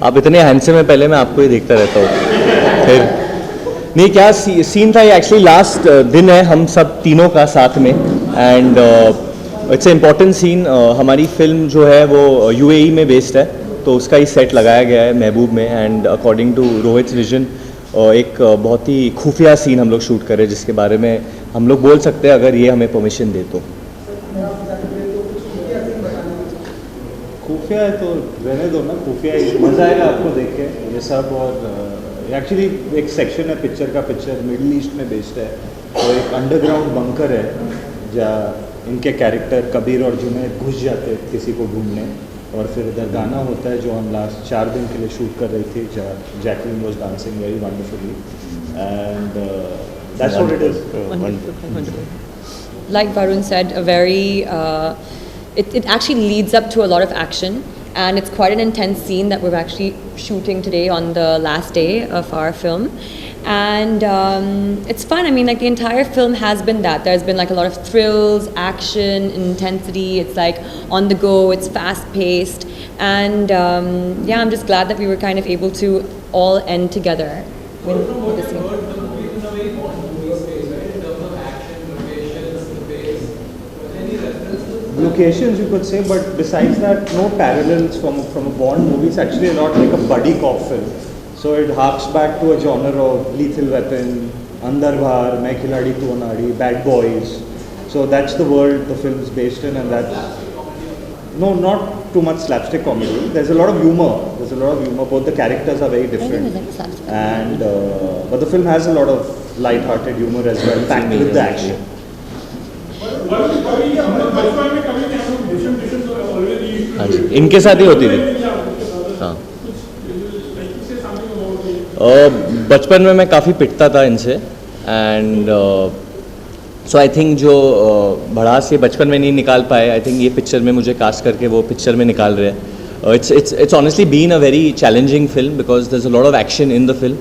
आप इतने हैंडसम हैं, पहले मैं आपको ही देखता रहता हूँ। फिर नहीं, क्या सीन था ये, एक्चुअली लास्ट दिन है हम सब तीनों का साथ में, and it's a important scene. हमारी फिल्म जो है वो यूएई में बेस्ड है, तो उसका ही सेट लगाया गया है महबूब में, and according to Rohit vision एक बहुत ही खुफिया सीन हम लोग शूट करें, जिसके बारे में हम लोग बोल सकते हैं अगर ये हमें परमिशन दे तो। खुफिया है तो रहने दो ना, खुफिया ही मज़ा आएगा आपको देख के ये सब। और एक्चुअली एक सेक्शन है पिक्चर का, पिक्चर मिडिल ईस्ट में बेस्ड है, तो एक अंडरग्राउंड बंकर है जहाँ इनके कैरेक्टर कबीर और जुनैद घुस जाते हैं किसी को ढूंढने, और फिर इधर गाना होता है जो हम लास्ट 4 दिन के लिए शूट कर रही थी, जहाँ Jacqueline was dancing very wonderfully, and that's what it is. Like Varun said, a very it actually leads up to a lot of action, and it's quite an intense scene that we're actually shooting today on the last day of our film. And it's fun. I mean, like the entire film has been that. There's been like a lot of thrills, action, intensity. It's like on the go. It's fast paced, and yeah, I'm just glad that we were kind of able to all end together with this scene. Locations you could say, but besides that, no parallels from a Bond movie. It's actually a lot like a buddy cop film. So it harks back to a genre of Lethal Weapon, Andar Bhar, Main Khiladi Tu Anadi, Bad Boys. So that's the world the film is based in, and that's not too much slapstick comedy. There's a lot of humor. Both the characters are very different, and but the film has a lot of light-hearted humor as well, packed with the action. हाँ जी, इनके साथ ही होती थी। हाँ, बचपन में मैं काफ़ी पिटता था इनसे, एंड सो आई थिंक जो भड़ास ये बचपन में नहीं निकाल पाए, आई थिंक ये पिक्चर में मुझे कास्ट करके वो पिक्चर में निकाल रहे हैं। It's honestly been a very challenging film because there's a lot of action in the film.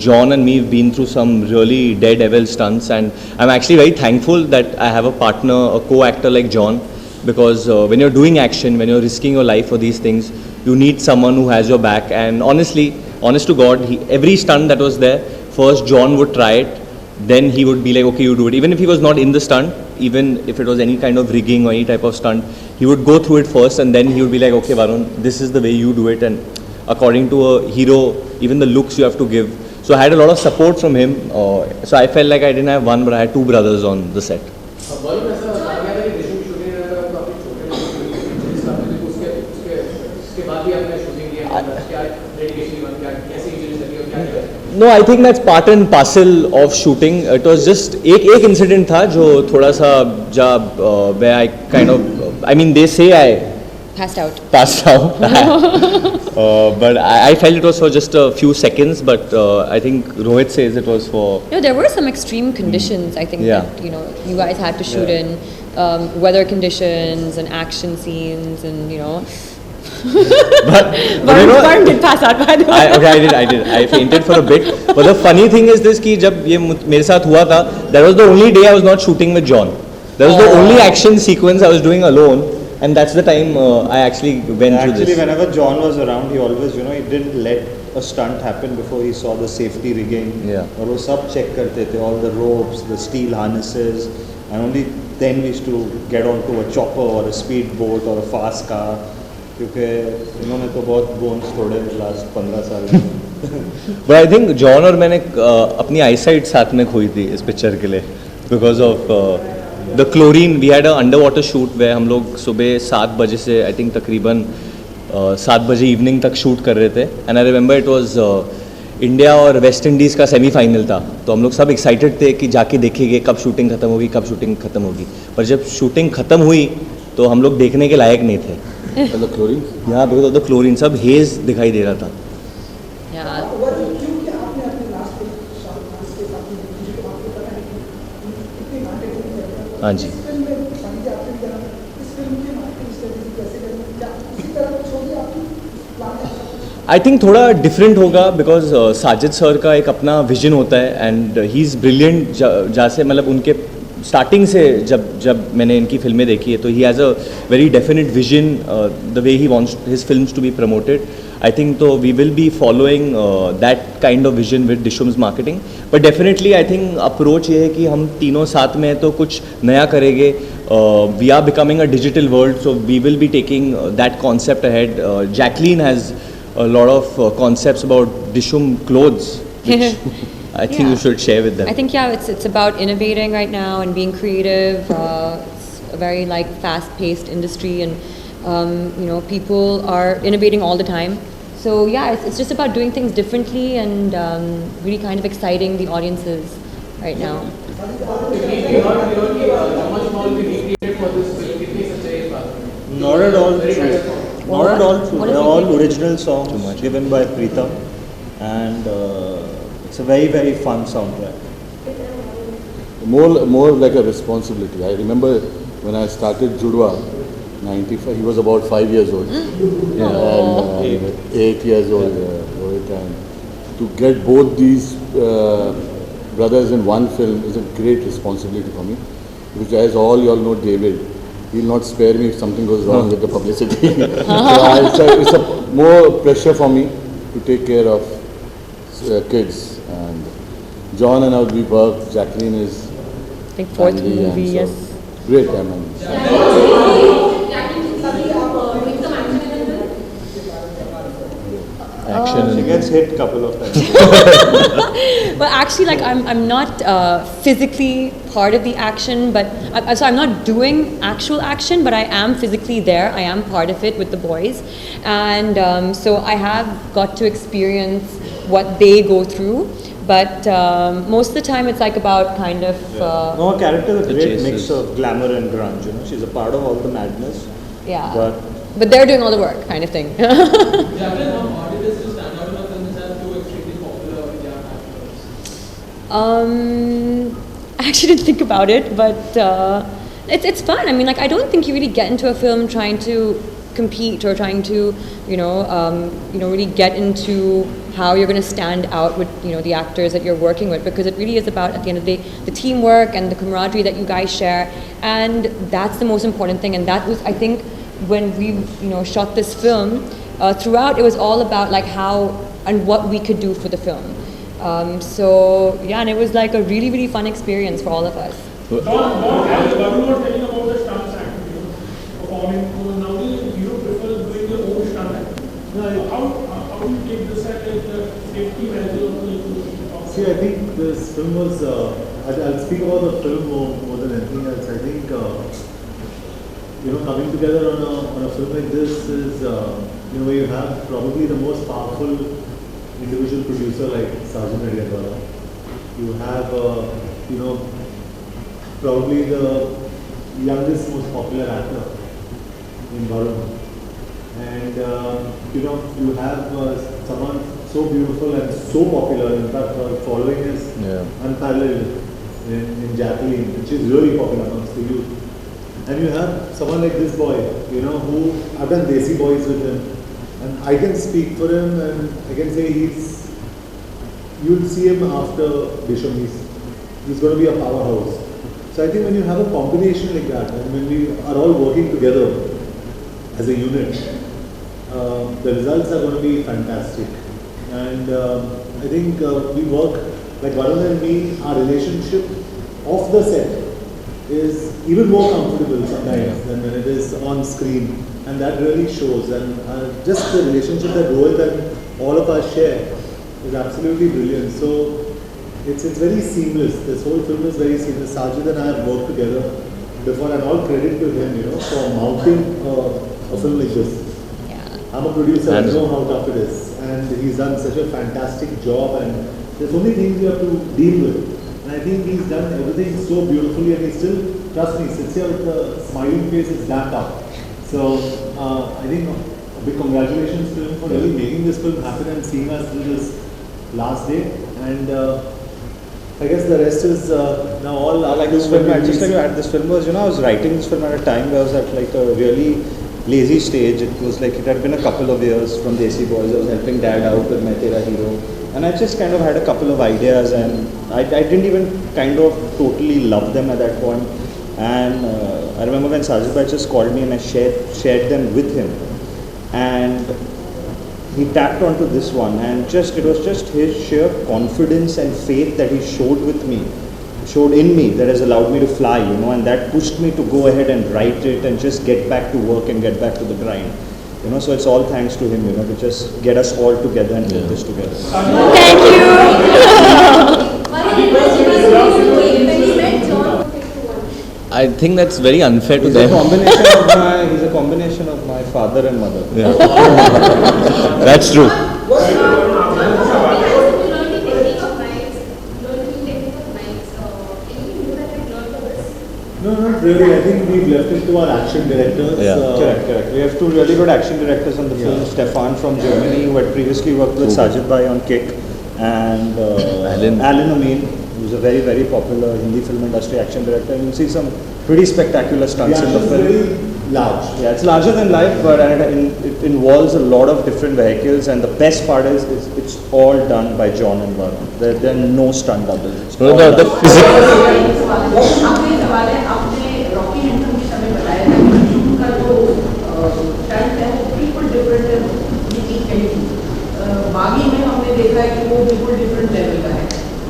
John and me have been through some really daredevil stunts, and I'm actually very thankful that I have a partner, a co-actor like John, because when you're doing action, when you're risking your life for these things, you need someone who has your back. And honestly, honest to God, every stunt that was there, first John would try it, then he would be like, okay, you do it. Even if he was not in the stunt, even if it was any kind of rigging or any type of stunt, he would go through it first, and then he would be like, okay, Varun, this is the way you do it, and according to a hero, even the looks you have to give. So I had a lot of support from him. So I felt like I didn't have one, but I had two brothers on the set. No, I think that's part and parcel of shooting. It was just एक incident था जो थोड़ा सा जब where I kind of, I mean they say I Passed out. But I felt it was for just a few seconds, but I think Rohit says it was for... There were some extreme conditions, I think, that, you guys had to shoot in. Weather conditions and action scenes and, But Varun did pass out, by the way. I did. I fainted for a bit. But the funny thing is this, कि जब ये मेरे साथ हुआ था, that was the only day I was not shooting with John. That was the only action sequence I was doing alone. And that's the time I actually went through this. Actually, whenever John was around, he always, he didn't let a stunt happen before he saw the safety rigging. Yeah. और वो सब check करते थे, all the ropes, the steel harnesses, and only then we used to get onto a chopper or a speed boat or a fast car. क्योंकि इन्होंने तो बहुत bones तोड़े last 15 साल में. But I think John और मैंने अपनी eyesight साथ में खोई थी इस पिक्चर के लिए because of the chlorine. We had an underwater shoot where हम लोग सुबह 7 बजे से I think तकरीबन 7 बजे इवनिंग तक शूट कर रहे थे. And I remember it was India और वेस्ट इंडीज़ का सेमीफाइनल था, तो हम लोग सब एक्साइटेड थे कि जाके देखेंगे कब शूटिंग ख़त्म होगी, पर जब शूटिंग ख़त्म हुई तो हम लोग देखने के लायक नहीं थे. क्लोरीन, यहाँ बिकॉज ऑफ द क्लोरीन सब हेज दिखाई दे रहा था. हाँ जी. आई थिंक थोड़ा डिफरेंट होगा बिकॉज साजिद सर का एक अपना विजन होता है एंड ही इज़ ब्रिलियंट. जैसे मतलब उनके स्टार्टिंग से जब मैंने इनकी फिल्में देखी है तो he has a very definite vision the way he wants his films to be promoted. I think तो we will be following that kind of vision with Dishoom's marketing. But definitely I think approach ये है कि हम तीनों साथ में हैं तो कुछ नया करेंगे. We are becoming a digital world, so we will be taking that concept ahead. Jacqueline has a lot of concepts about Dishum clothes, which I think you should share with them. I think it's about innovating right now and being creative. It's a very like fast-paced industry, and people are innovating all the time. So it's just about doing things differently and really kind of exciting the audiences right now. Not at all true. Not at all true. They're all original songs given by Pritam, and it's a very, very fun soundtrack. More like a responsibility. I remember when I started Judwa, 95. He was about 5 years old. And 8 years old. And to get both these brothers in one film is a great responsibility for me. Which, as all you all know, David. He'll not spare me if something goes wrong with the publicity. So it's a more pressure for me to take care of kids. And John and I, we work. Jacqueline is I think fourth family, and movie, so yes. Great, I mean. Action. She gets hit couple of times. Well, actually, like I'm not physically part of the action, but so I'm not doing actual action, but I am physically there. I am part of it with the boys, and so I have got to experience what they go through. But most of the time, it's like about kind of No, her character is a The great chases. mix of glamour and grunge. She's a part of all the madness. yeah. But But they're doing all the work, kind of thing. Jacqueline, how hard it is to stand out in a film which has two extremely popular young actors? I actually didn't think about it, but it's fun. I mean, like I don't think you really get into a film trying to compete or trying to, really get into how you're going to stand out with, the actors that you're working with, because it really is about, at the end of the day, the teamwork and the camaraderie that you guys share, and that's the most important thing. And that was, I think, when we, shot this film, throughout it was all about like how and what we could do for the film. And it was like a really, really fun experience for all of us. Don, as Varun was telling about the stunts acting, performing, nowadays you prefer doing your own stunt acting. How do you take this at the safety measure of the See, I think this film was, I'll speak about the film more than anything else. I think, coming together on a film like this is, where you have probably the most powerful individual producer like Sajan Nadiadwala. You have, probably the youngest, most popular actor in Varun. And, you have someone so beautiful and so popular. In fact, following is unparalleled in Jacqueline, which is really popular amongst the youth. And you have someone like this boy, who I've done Desi Boys with him. And I can speak for him and I can say you'll see him after Dishum. He's going to be a powerhouse. So I think when you have a combination like that, and when we are all working together as a unit, the results are going to be fantastic. And I think we work, like Varun and me, our relationship off the set is even more comfortable sometimes than when it is on screen, and that really shows. And just the relationship that Rohit and all of us share is absolutely brilliant. So it's very seamless. This whole film is very seamless. Sajid and I have worked together before, and all credit to him, for mounting a film like this. Yeah. I'm a producer, I know how tough it is, and he's done such a fantastic job, and there's only things you have to deal with. And I think he's done everything so beautifully, and he still, trust me, sits here with a smiling face, it's damn tough. So I think a big congratulations to him for really making this film happen and seeing us through this last day. And I guess the rest is now all up like to this film, when we just like that, this film was, I was writing this film at a time where I was at like a really lazy stage. It was like, it had been a couple of years from Desi Boys. I was helping Dad out with My Tera Hero. and I just kind of had a couple of ideas, and I didn't even kind of totally love them at that point. And I remember when Sajid Bhai just called me and I shared them with him, and he tapped onto this one, and it was just his sheer confidence and faith that he showed in me that has allowed me to fly, and that pushed me to go ahead and write it and just get back to work and get back to the grind. So it's all thanks to him, to just get us all together and put this together. Thank you. I think that's very unfair to He's them. a combination of my father and mother. Yeah. That's true. No, not really. I think we've left it to our action directors. Yeah. Correct. We have two really good action directors on the film. Stefan from Germany, who had previously worked with Sajid Bhai on Kick, and Alan Amin, who's a very, very popular Hindi film industry action director. And you'll see some pretty spectacular stunts in the film. Very large. Yeah, it's larger than life, but it involves a lot of different vehicles, and the best part is it's all done by John and Varun. There are no stunt doubles. It's all The done. आपने Rocky handsome के समय बताया था कि उनका जो stunt है वो बिल्कुल डिफरेंट है, ये चीज़ कही थी। बागी में हमने देखा है कि वो बिल्कुल डिफरेंट लेवल का है,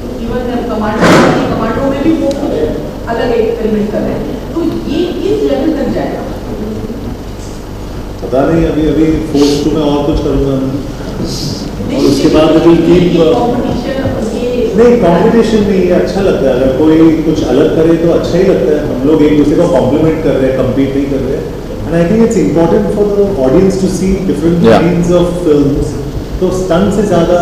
तो इवन कमांडो में भी वो अलग एक्सपेरिमेंट कर रहे हैं, तो ये किस लेवल तक जाएगा? पता नहीं, अभी फोर्स 2 में और कुछ करूँगा मैं, और उसके बाद नहीं, कंपटीशन नहीं है, अच्छा लगता है। अगर कोई कुछ अलग करे तो अच्छा ही लगता है। हम लोग एक दूसरे को कॉम्प्लीमेंट कर रहे हैं, कम्पीट नहीं कर रहे हैं। And I think it's important for the audience to see different kinds of films. तो स्टंट से ज़्यादा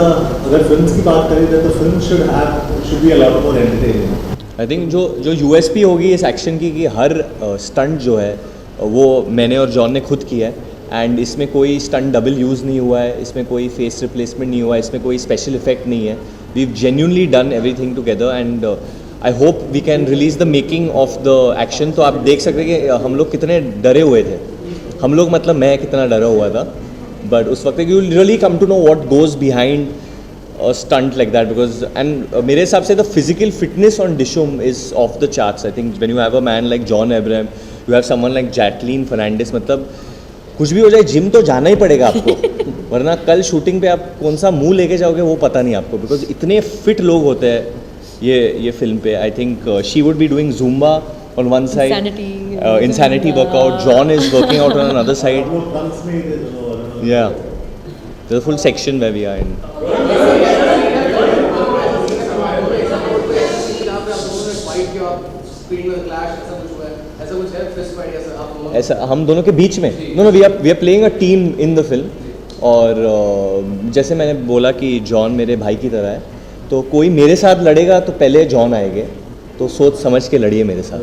अगर फिल्म्स की बात करें तो film should be a lot more entertaining. I think जो यूएसपी होगी इस एक्शन की कि हर स्टंट जो है वो मैंने और जॉन ने खुद किया है, एंड इसमें कोई स्टंट डबल यूज़ नहीं हुआ है, इसमें कोई फेस रिप्लेसमेंट नहीं हुआ है, इसमें कोई स्पेशल इफेक्ट नहीं है. We've genuinely done everything together, and I hope we can release the making of the action. तो आप देख सकते हैं कि हम लोग कितने डरे हुए थे, हम लोग मतलब मैं कितना डरा हुआ था, but उस वक्त you will really come to know what goes behind a stunt like that, because and मेरे हिसाब से the physical fitness on Dishoom is off the charts. I think when you have a man like John Abraham, you have someone like Jacqueline Fernandez, मतलब कुछ भी हो जाए gym तो जाना ही पड़ेगा आपको, वरना कल शूटिंग पे आप कौन सा मुंह लेके जाओगे वो पता नहीं आपको, बिकॉज इतने फिट लोग होते हैं ये फिल्म पे. I think she would be doing Zumba on one side, insanity workout. John is working out on another side. Yeah, there's a full section where we are in. ऐसा हम दोनों के बीच में no we are playing a team in the film. और जैसे मैंने बोला कि जॉन मेरे भाई की तरह है, तो कोई मेरे साथ लड़ेगा तो पहले जॉन आएंगे, तो सोच समझ के लड़िए मेरे साथ.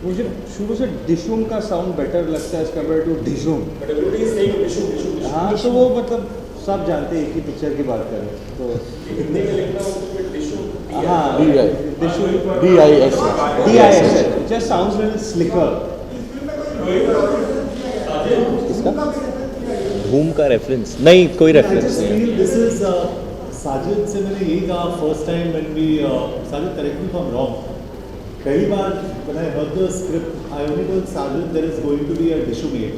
मुझे शुरू से डिशूम का साउंड बेटर लगता है एज कम्पेयर टू डिशूम. हाँ, तो वो मतलब सब जानते हैं एक ही पिक्चर की बात करें तो हाँ, DIS. just sounds little slicker. धूम का रेफरेंस नहीं, कोई रेफरेंस नहीं. दिस इज साजिद से मैंने यही कहा first time when we Sajid correct me if I am wrong. पहली बार when I heard the script, I only told Sajid there is going to be a Dishoom 8.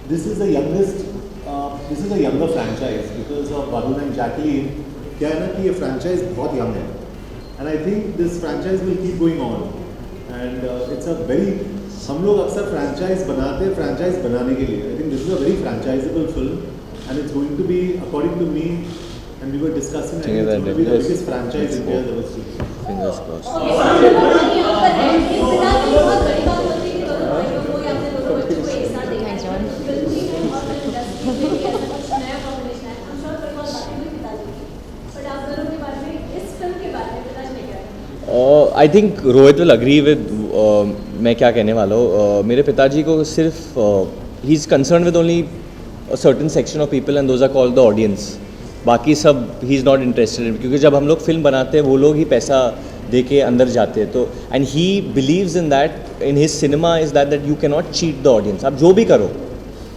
This is the youngest, this is a younger franchise because of Varun and Jacqueline. क्या है ना कि ये franchise बहुत young है, and I think this franchise will keep going on, and it's a very, हम लोग अक्सर franchise बनाते हैं franchise बनाने के लिए. I think this is a very franchisable film, and it's going to be, according to me, and we were discussing, I think it's going to be the biggest franchise India has ever seen. Fingers crossed. I think Rohit will agree with मैं क्या कहने वाला हूँ. मेरे पिताजी को सिर्फ ही is concern with only a certain section of people and those are called the audience. बाकी सब ही इज़ नॉट इंटरेस्टेड, क्योंकि जब हम लोग फिल्म बनाते हैं वो लोग ही पैसा दे के अंदर जाते हैं। तो and he believes in that in his cinema is that you can not cheat the audience. आप जो भी करो,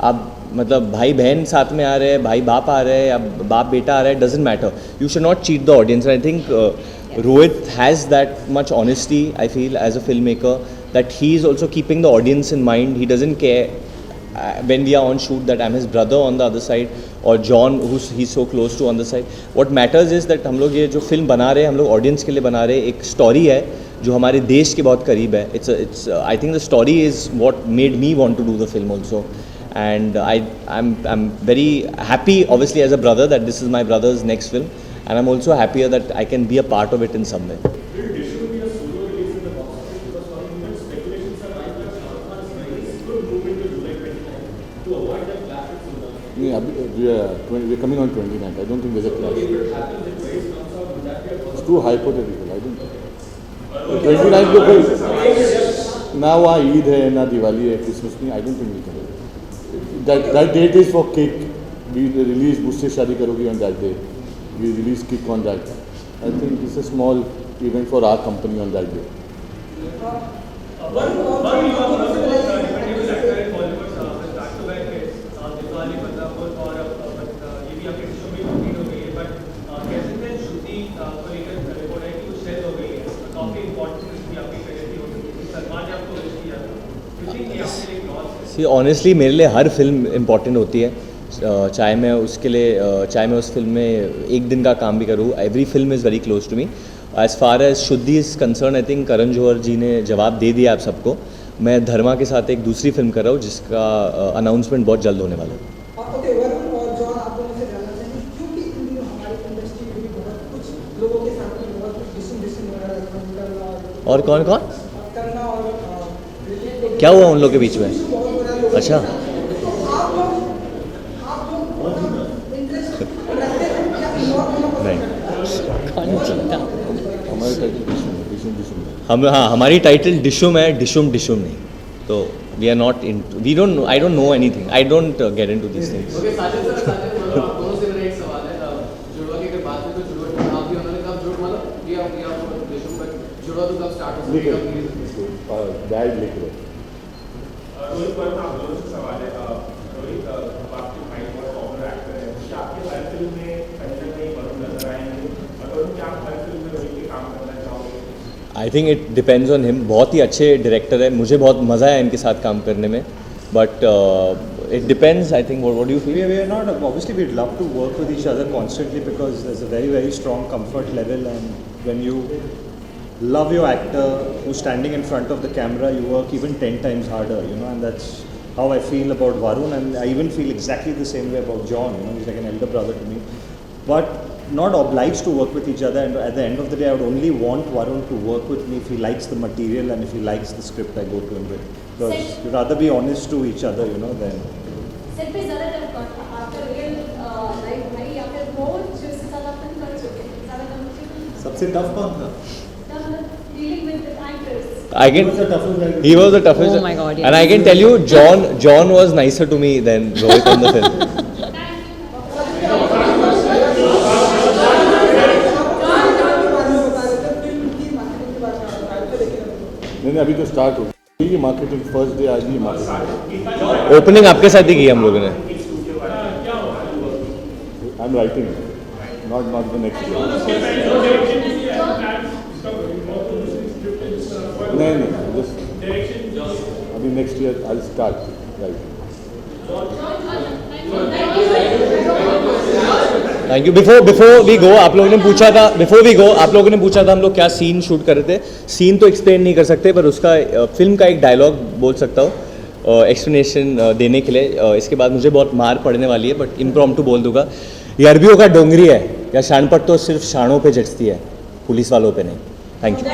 आप मतलब भाई बहन साथ में आ रहे हैं, भाई बाप आ रहे हैं या बाप बेटा आ रहा है, doesn't matter, you should not cheat the audience. I think Rohit has that much honesty, I feel, as a film maker, that he is also keeping the audience in mind. He doesn't care when we are on shoot that I'm his brother on the other side or John who's he's so close to on the side. What matters is that हम लोग ये जो film बना रहे हैं, हम लोग audience के लिए बना रहे हैं, एक स्टोरी है जो हमारे देश के बहुत करीब है. It's I think the story is what made me want to do the film also. And I'm very happy, obviously, as a brother, that this is my brother's next film, and I'm also happier that I can be a part of it in some way. Yeah, we're coming on 29th. I don't think there's a clash. It's too hypothetical. I don't think. 29th को कोई ना वहाँ ईद है ना दिवाली है, Christmas नहीं. I don't think we can. That date is for cake. We release मुझसे शादी करोगी on that day. We release cake on that. I think it's a small event for our company on that day. See honestly मेरे लिए हर film important होती है, चाहे मैं उसके लिए चाहे मैं उस फिल्म में एक दिन का काम भी करूँ. Every film is very close to me. As far as Shuddhi is concern, I think Karan Johar ji ने जवाब दे दिया आप सबको. मैं धर्मा के साथ एक दूसरी फिल्म कर रहा हूँ जिसका अनाउंसमेंट बहुत जल्द होने वाला है. और कौन कौन क्या हुआ उन लोगों के बीच में? अच्छा, नहीं हम हाँ हमारी टाइटल डिशुम है, डिशुम डिशुम नहीं. तो we are not in, we don't, I don't know anything, I don't get into this things. Dad लिख रहे. रोहित वर्मा, आप दोनों से सवाल है. रोहित, आपके भाई बहुत पॉपुलर एक्टर है, क्या आपके हर फिल्म में कहीं ना कहीं वरुण नजर आएंगे? और क्या आप हर फिल्म में रोहित के काम करना चाहोगे? I think it depends on him. बहुत ही अच्छे डायरेक्टर है, मुझे बहुत मज़ा है इनके साथ काम करने में. But it depends, I think. What do you feel? We are not, obviously we'd love to work with each other constantly because there's a very, very strong comfort level, and when you love your actor who's standing in front of the camera, you work even 10 times harder, you know, and that's how I feel about Varun, and I even feel exactly the same way about John, you know, he's like an elder brother to me. But not obliged to work with each other, and at the end of the day I would only want Varun to work with me if he likes the material and if he likes the script I go to him with. Because you'd rather be honest to each other, you know, than... set पे ज़्यादा आपका real life है या फिर role जो इससे ज़्यादा अपन कर चुके हैं, ज़्यादा कम सबसे टफ कौन था? Dealing with the actors. He was the toughest. Oh my God, yes. And I can tell you, John was nicer to me than Rohit in the film. नहीं अभी तो स्टार्ट हो ये मार्केटिंग. फर्स्ट डे आज ही marketing. Opening आपके साथ ही की हम लोगों ने. I am writing, not the next day. नहीं जस्ट अभी next year I start right. Thank you. Before we go आप लोगों ने पूछा था, आप लोगों ने पूछा था हम लोग क्या सीन शूट कर रहे थे. सीन तो एक्सप्लेन नहीं कर सकते, पर उसका फिल्म का एक डायलॉग बोल सकता हूँ एक्सप्लेनेशन देने के लिए. इसके बाद मुझे बहुत मार पड़ने वाली है, बट इम्प्रॉम्प्टू बोल दूंगा. ये अरबियों का डोंगरी है या शानपट तो सिर्फ शानों पे जचती है, पुलिस वालों पे नहीं. Thank you.